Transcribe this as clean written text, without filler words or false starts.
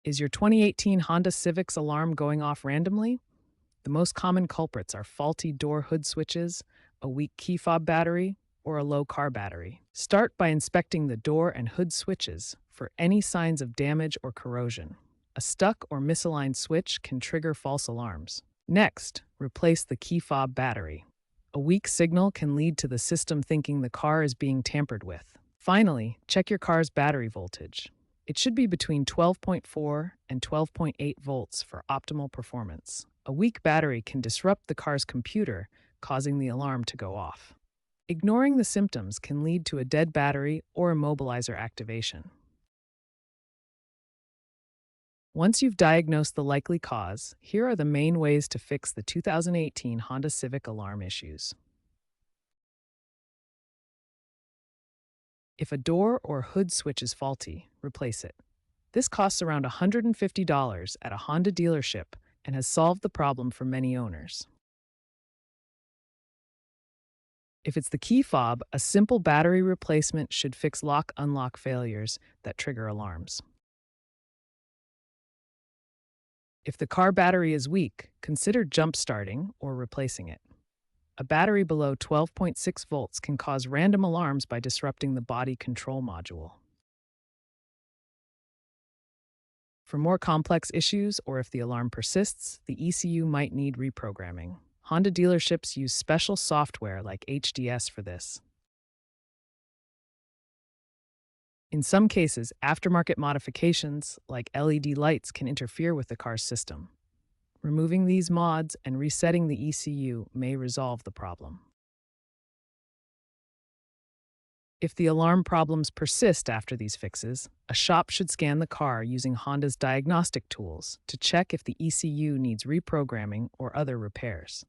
Is your 2018 Honda Civic's alarm going off randomly? The most common culprits are faulty door hood switches, a weak key fob battery, or a low car battery. Start by inspecting the door and hood switches for any signs of damage or corrosion. A stuck or misaligned switch can trigger false alarms. Next, replace the key fob battery. A weak signal can lead to the system thinking the car is being tampered with. Finally, check your car's battery voltage. It should be between 12.4 and 12.8 volts for optimal performance. A weak battery can disrupt the car's computer, causing the alarm to go off. Ignoring the symptoms can lead to a dead battery or immobilizer activation. Once you've diagnosed the likely cause, here are the main ways to fix the 2018 Honda Civic alarm issues. If a door or hood switch is faulty, replace it. This costs around $150 at a Honda dealership and has solved the problem for many owners. If it's the key fob, a simple battery replacement should fix lock-unlock failures that trigger alarms. If the car battery is weak, consider jump-starting or replacing it. A battery below 12.6 volts can cause random alarms by disrupting the body control module. For more complex issues, or if the alarm persists, the ECU might need reprogramming. Honda dealerships use special software like HDS for this. In some cases, aftermarket modifications like LED lights can interfere with the car's system. Removing these mods and resetting the ECU may resolve the problem. If the alarm problems persist after these fixes, a shop should scan the car using Honda's diagnostic tools to check if the ECU needs reprogramming or other repairs.